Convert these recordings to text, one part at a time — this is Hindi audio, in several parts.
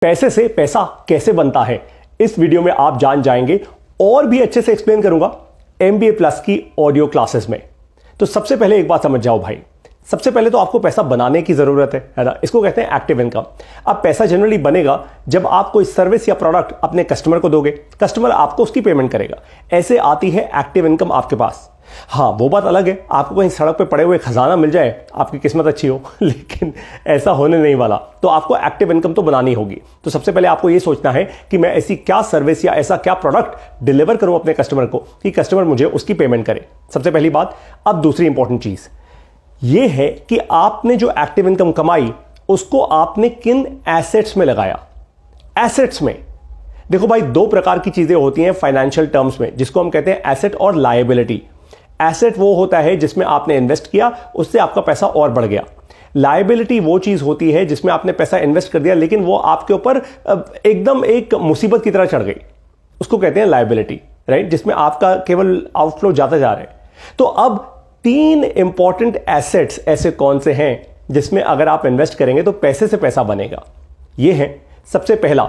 पैसे से पैसा कैसे बनता है, इस वीडियो में आप जान जाएंगे और भी अच्छे से एक्सप्लेन करूंगा MBA प्लस की ऑडियो क्लासेस में। तो सबसे पहले एक बात समझ जाओ भाई, सबसे पहले तो आपको पैसा बनाने की जरूरत है ना। इसको कहते हैं एक्टिव इनकम। अब पैसा जनरली बनेगा जब आप कोई सर्विस या प्रोडक्ट अपने कस्टमर को दोगे, कस्टमर आपको उसकी पेमेंट करेगा, ऐसे आती है एक्टिव इनकम आपके पास। हाँ, वो बात अलग है, आपको कहीं सड़क पे पड़े हुए खजाना मिल जाए, आपकी किस्मत अच्छी हो, लेकिन ऐसा होने नहीं वाला। तो आपको एक्टिव इनकम तो बनानी होगी। तो सबसे पहले आपको यह सोचना है कि मैं ऐसी क्या सर्विस या ऐसा क्या प्रोडक्ट डिलीवर करूं अपने कस्टमर को कि कस्टमर मुझे उसकी पेमेंट करे। सबसे पहली बात। अब दूसरी इंपॉर्टेंट चीज यह है कि आपने जो एक्टिव इनकम कमाई उसको आपने किन एसेट्स में लगाया। एसेट्स में देखो भाई, दो प्रकार की चीजें होती हैं फाइनेंशियल टर्म्स में, जिसको हम कहते हैं एसेट और लायबिलिटी। एसेट वो होता है जिसमें आपने इन्वेस्ट किया, उससे आपका पैसा और बढ़ गया। लायबिलिटी वो चीज होती है जिसमें आपने पैसा इन्वेस्ट कर दिया लेकिन वो आपके ऊपर एकदम एक मुसीबत की तरह चढ़ गई, उसको कहते हैं लायबिलिटी, राइट, जिसमें आपका केवल आउटफ्लो जाता जा रहा है। तो अब तीन इंपॉर्टेंट एसेट्स ऐसे कौन से हैं जिसमें अगर आप इन्वेस्ट करेंगे तो पैसे से पैसा बनेगा। ये है सबसे पहला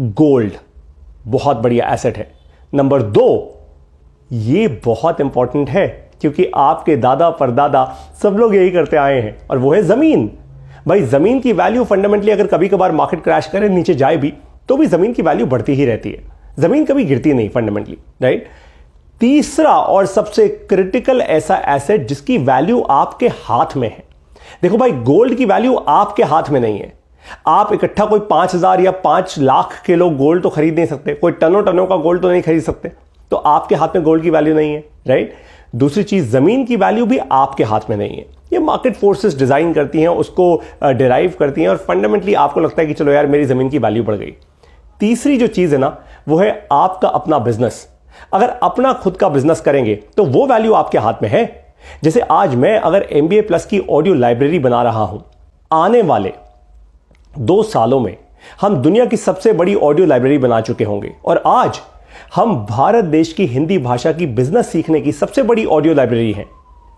गोल्ड, बहुत बढ़िया एसेट है। नंबर दो, ये बहुत इंपॉर्टेंट है क्योंकि आपके दादा परदादा सब लोग यही करते आए हैं, और वो है जमीन। भाई जमीन की वैल्यू फंडामेंटली अगर कभी कभार मार्केट क्रैश करे, नीचे जाए भी, तो भी जमीन की वैल्यू बढ़ती ही रहती है, जमीन कभी गिरती नहीं फंडामेंटली, राइट। तीसरा और सबसे क्रिटिकल ऐसा एसेट जिसकी वैल्यू आपके हाथ में है। देखो भाई, गोल्ड की वैल्यू आपके हाथ में नहीं है। आप इकट्ठा कोई 5,000 या 5 लाख किलो गोल्ड तो खरीद नहीं सकते, कोई टनों टनों का गोल्ड तो नहीं खरीद सकते, तो आपके हाथ में गोल्ड की वैल्यू नहीं है, राइट। दूसरी चीज, जमीन की वैल्यू भी आपके हाथ में नहीं है। ये मार्केट फोर्सेस डिजाइन करती हैं, उसको डिराइव करती हैं, और फंडामेंटली आपको लगता है कि चलो यार मेरी जमीन की वैल्यू बढ़ गई। तीसरी जो चीज है ना, वो है आपका अपना बिजनेस। अगर अपना खुद का बिजनेस करेंगे तो वो वैल्यू आपके हाथ में है। जैसे आज मैं अगर MBA प्लस की ऑडियो लाइब्रेरी बना रहा हूं, आने वाले 2 सालों में हम दुनिया की सबसे बड़ी ऑडियो लाइब्रेरी बना चुके होंगे, और आज हम भारत देश की हिंदी भाषा की बिजनेस सीखने की सबसे बड़ी ऑडियो लाइब्रेरी है।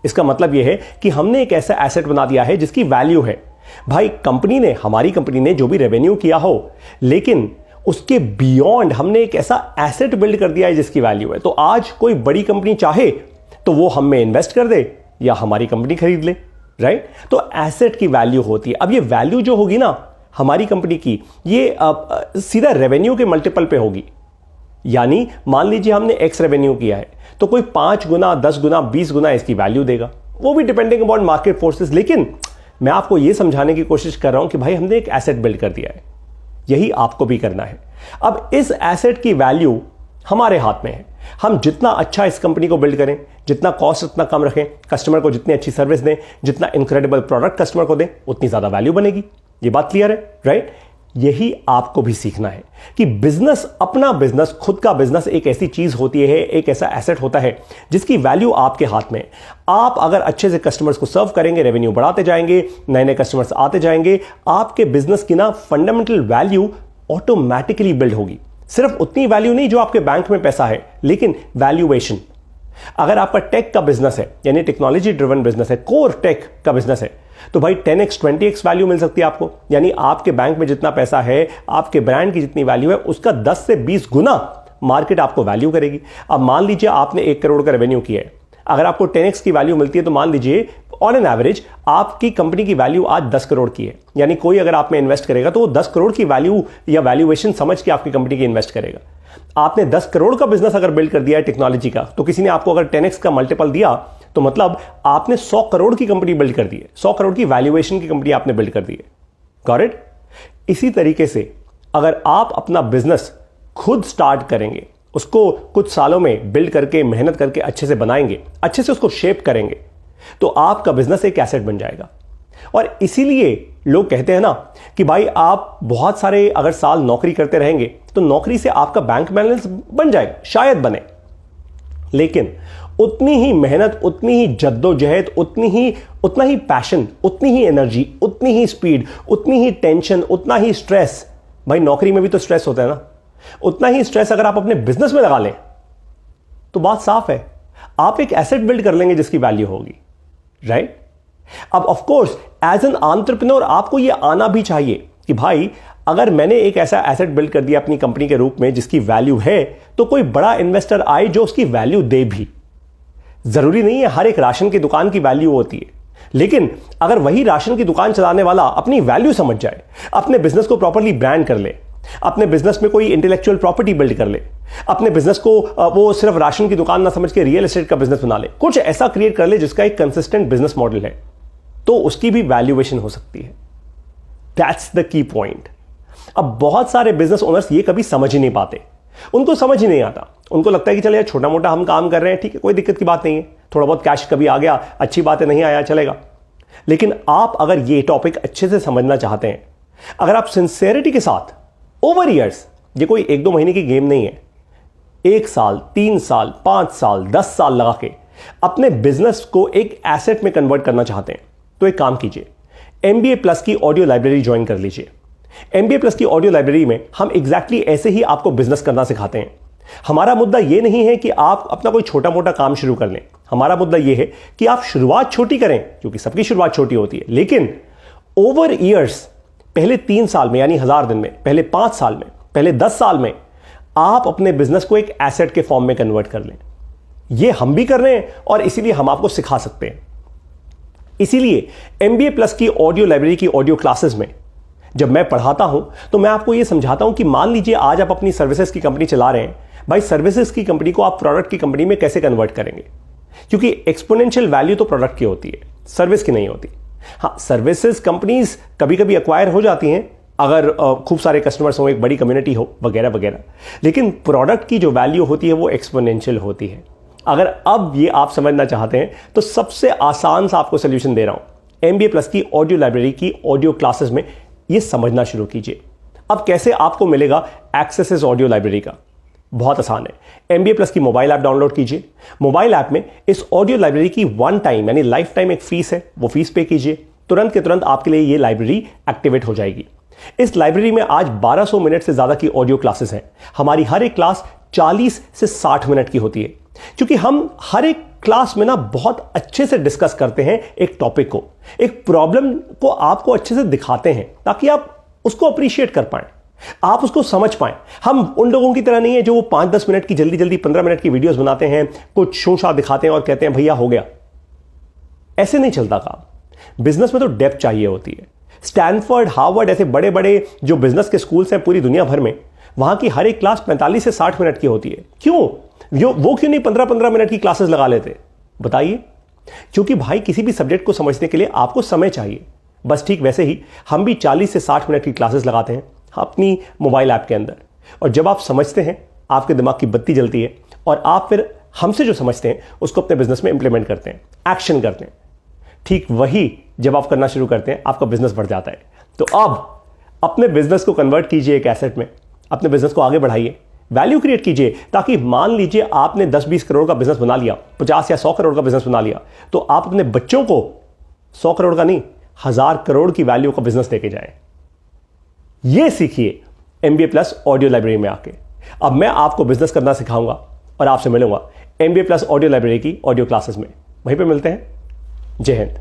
इसका मतलब यह है कि हमने एक ऐसा एसेट बना दिया है जिसकी वैल्यू है। भाई कंपनी ने, हमारी कंपनी ने जो भी रेवेन्यू किया हो, लेकिन उसके बियॉन्ड हमने एक ऐसा एसेट बिल्ड कर दिया है जिसकी वैल्यू है। तो आज कोई बड़ी कंपनी चाहे तो वो हम में इन्वेस्ट कर दे या हमारी कंपनी खरीद ले, राइट। तो एसेट की वैल्यू होती है। अब ये वैल्यू जो होगी ना हमारी कंपनी की, ये सीधा रेवेन्यू के मल्टीपल पे होगी। यानी मान लीजिए हमने X रेवेन्यू किया है, तो कोई 5 गुना, 10 गुना, 20 गुना इसकी वैल्यू देगा, वो भी डिपेंडिंग अपॉन मार्केट फोर्सेस। लेकिन मैं आपको यह समझाने की कोशिश कर रहा हूं कि भाई हमने एक एसेट बिल्ड कर दिया है, यही आपको भी करना है। अब इस एसेट की वैल्यू हमारे हाथ में है। हम जितना अच्छा इस कंपनी को बिल्ड करें, जितना कॉस्ट उतना कम रखें, कस्टमर को जितनी अच्छी सर्विस दें, जितना इनक्रेडिबल प्रोडक्ट कस्टमर को दें, उतनी ज्यादा वैल्यू बनेगी। ये बात क्लियर है, राइट। यही आपको भी सीखना है कि बिजनेस, अपना बिजनेस, खुद का बिजनेस एक ऐसी चीज होती है, एक ऐसा एसेट होता है जिसकी वैल्यू आपके हाथ में। आप अगर अच्छे से कस्टमर्स को सर्व करेंगे, रेवेन्यू बढ़ाते जाएंगे, नए नए कस्टमर्स आते जाएंगे, आपके बिजनेस की ना फंडामेंटल वैल्यू ऑटोमेटिकली बिल्ड होगी। सिर्फ उतनी वैल्यू नहीं जो आपके बैंक में पैसा है, लेकिन वैल्यूएशन। अगर आपका टेक का बिजनेस है, यानी टेक्नोलॉजी ड्रिवन बिजनेस है, कोर टेक का बिजनेस है, तो भाई 10x 20x वैल्यू मिल सकती है आपको। यानी आपके बैंक में जितना पैसा है, आपके ब्रांड की जितनी वैल्यू है, उसका 10 से 20 गुना मार्केट आपको वैल्यू करेगी। अब मान लीजिए आपने 1 करोड़ का रेवेन्यू किया है, अगर आपको 10x की वैल्यू मिलती है तो मान लीजिए ऑन एन एवरेज आपकी कंपनी की वैल्यू आज 10 करोड़ की है। यानी कोई अगर आप में इन्वेस्ट करेगा तो वो 10 करोड़ की वैल्यू या वैल्यूएशन समझ के आपकी कंपनी की इन्वेस्ट करेगा। आपने 10 करोड़ का बिजनेस अगर बिल्ड कर दिया है टेक्नोलॉजी का, तो किसी ने आपको अगर 10x का मल्टीपल दिया तो मतलब आपने 100 करोड़ की कंपनी बिल्ड कर दी है, 100 करोड़ की वैल्यूएशन की कंपनी आपने बिल्ड कर दी है। Got it? इसी तरीके से अगर आप अपना बिजनेस खुद स्टार्ट करेंगे, उसको कुछ सालों में बिल्ड करके, मेहनत करके अच्छे से बनाएंगे, अच्छे से उसको शेप करेंगे, तो आपका बिजनेस एक एसेट बन जाएगा। और इसीलिए लोग कहते हैं ना कि भाई आप बहुत सारे अगर साल नौकरी करते रहेंगे तो नौकरी से आपका बैंक बैलेंस बन जाएगा, शायद बने, लेकिन उतनी ही मेहनत, उतनी ही जद्दोजहद, उतना ही पैशन, उतनी ही एनर्जी, उतनी ही स्पीड, उतनी ही टेंशन, उतना ही स्ट्रेस, भाई नौकरी में भी तो स्ट्रेस होता है ना, उतना ही स्ट्रेस अगर आप अपने बिजनेस में लगा लें तो बात साफ है, आप एक एसेट बिल्ड कर लेंगे जिसकी वैल्यू होगी, राइट? अब of course as an entrepreneur आपको यह आना भी चाहिए कि भाई अगर मैंने एक ऐसा एसेट बिल्ड कर दिया अपनी कंपनी के रूप में जिसकी वैल्यू है, तो कोई बड़ा इन्वेस्टर आए जो उसकी वैल्यू दे भी। जरूरी नहीं है हर एक राशन की दुकान की वैल्यू होती है, लेकिन अगर वही राशन की दुकान चलाने वाला अपनी वैल्यू समझ जाए, अपने बिजनेस को प्रॉपर्ली ब्रांड कर ले, अपने बिजनेस में कोई इंटेलेक्चुअल प्रॉपर्टी बिल्ड कर ले, अपने बिजनेस को वो सिर्फ राशन की दुकान ना समझ के रियल एस्टेट का बिजनेस बना ले, कुछ ऐसा क्रिएट कर ले जिसका एक कंसिस्टेंट बिजनेस मॉडल है, तो उसकी भी वैल्यूएशन हो सकती है। That's the key point. अब बहुत सारे बिजनेस ओनर्स ये कभी समझ ही नहीं पाते, उनको समझ ही नहीं आता। उनको लगता है कि चले यार छोटा मोटा हम काम कर रहे हैं, ठीक है, कोई दिक्कत की बात नहीं है, थोड़ा बहुत कैश कभी आ गया अच्छी बात है, नहीं आया चलेगा। लेकिन आप अगर ये टॉपिक अच्छे से समझना चाहते हैं, अगर आप सिंसेरिटी के साथ ओवर ईयर्स, ये कोई 1-2 महीने की गेम नहीं है, 1 साल 3 साल 5 साल 10 साल लगा के अपने बिजनेस को एक एसेट में कन्वर्ट करना चाहते हैं, तो एक काम कीजिए, MBA प्लस की ऑडियो लाइब्रेरी ज्वाइन कर लीजिए। MBA प्लस की ऑडियो लाइब्रेरी में हम एग्जैक्टली ऐसे ही आपको बिजनेस करना सिखाते हैं। हमारा मुद्दा यह नहीं है कि आप अपना कोई छोटा मोटा काम शुरू कर लें, हमारा मुद्दा यह है कि आप शुरुआत छोटी करें, क्योंकि सबकी शुरुआत छोटी होती है, लेकिन ओवर ईयर्स, पहले 3 साल में यानी 1000 दिन में, पहले 5 साल में, पहले 10 साल में आप अपने बिजनेस को एक एसेट के फॉर्म में कन्वर्ट कर लें। यह हम भी कर रहे हैं और इसीलिए हम आपको सिखा सकते हैं। इसीलिए MBA प्लस की ऑडियो लाइब्रेरी की ऑडियो क्लासेस में जब मैं पढ़ाता हूं, तो मैं आपको यह समझाता हूं कि मान लीजिए आज आप अपनी सर्विसेज की कंपनी चला रहे हैं, भाई सर्विसेज की कंपनी को आप प्रोडक्ट की कंपनी में कैसे कन्वर्ट करेंगे, क्योंकि एक्सपोनेंशियल वैल्यू तो प्रोडक्ट की होती है, सर्विस की नहीं होती। हाँ, सर्विसेज कंपनीज कभी कभी एक्वायर हो जाती हैं अगर खूब सारे कस्टमर्स हो, एक बड़ी कम्युनिटी हो, वगैरह वगैरह, लेकिन प्रोडक्ट की जो वैल्यू होती है वो एक्सपोनेंशियल होती है। अगर अब ये आप समझना चाहते हैं तो सबसे आसान सा आपको सोल्यूशन दे रहा हूं, MBA प्लस की ऑडियो लाइब्रेरी की ऑडियो क्लासेस में ये समझना शुरू कीजिए। अब कैसे आपको मिलेगा एक्सेस इस ऑडियो लाइब्रेरी का? बहुत आसान है। MBA प्लस की मोबाइल ऐप डाउनलोड कीजिए। मोबाइल ऐप में इस ऑडियो लाइब्रेरी की 1 टाइम यानी लाइफ टाइम एक फीस है, वो फीस पे कीजिए, तुरंत के तुरंत आपके लिए ये लाइब्रेरी एक्टिवेट हो जाएगी। इस लाइब्रेरी में आज 1200 मिनट से ज्यादा की ऑडियो क्लासेस हैं। हमारी हर एक क्लास 40 से 60 मिनट की होती है, क्योंकि हम हर एक क्लास में ना बहुत अच्छे से डिस्कस करते हैं एक टॉपिक को, एक प्रॉब्लम को आपको अच्छे से दिखाते हैं ताकि आप उसको अप्रिशिएट कर पाएं, आप उसको समझ पाएं। हम उन लोगों की तरह नहीं है जो वो 5-10 मिनट की जल्दी जल्दी 15 मिनट की वीडियोस बनाते हैं, कुछ शोशा दिखाते हैं और कहते हैं भैया हो गया। ऐसे नहीं चलता काम। बिजनेस में तो डेप्थ चाहिए होती है। स्टैनफोर्ड, हार्वर्ड ऐसे बड़े बड़े जो बिजनेस के स्कूल्स हैं पूरी दुनिया भर में, वहां की हर एक क्लास 45 से 60 मिनट की होती है। क्यों? वो क्यों नहीं 15-15 मिनट की क्लासेस लगा लेते? बताइए। क्योंकि भाई किसी भी सब्जेक्ट को समझने के लिए आपको समय चाहिए। बस ठीक वैसे ही हम भी 40 से 60 मिनट की क्लासेस लगाते हैं अपनी मोबाइल ऐप के अंदर, और जब आप समझते हैं आपके दिमाग की बत्ती जलती है और आप फिर हमसे जो समझते हैं उसको अपने बिजनेस में इंप्लीमेंट करते हैं, एक्शन करते हैं। ठीक वही जब आप करना शुरू करते हैं आपका बिजनेस बढ़ जाता है। तो अब अपने बिजनेस को कन्वर्ट कीजिए एक एसेट में, अपने बिजनेस को आगे बढ़ाइए, वैल्यू क्रिएट कीजिए, ताकि मान लीजिए आपने 10-20 करोड़ का बिजनेस बना लिया, 50 या 100 करोड़ का बिजनेस बना लिया, तो आप अपने बच्चों को 100 करोड़ का नहीं 1000 करोड़ की वैल्यू का बिजनेस देके जाएं। यह सीखिए MBA प्लस ऑडियो लाइब्रेरी में आके। अब मैं आपको बिजनेस करना सिखाऊंगा और आपसे मिलूंगा MBA प्लस ऑडियो लाइब्रेरी की ऑडियो क्लासेस में। वहीं पे मिलते हैं। जय हिंद।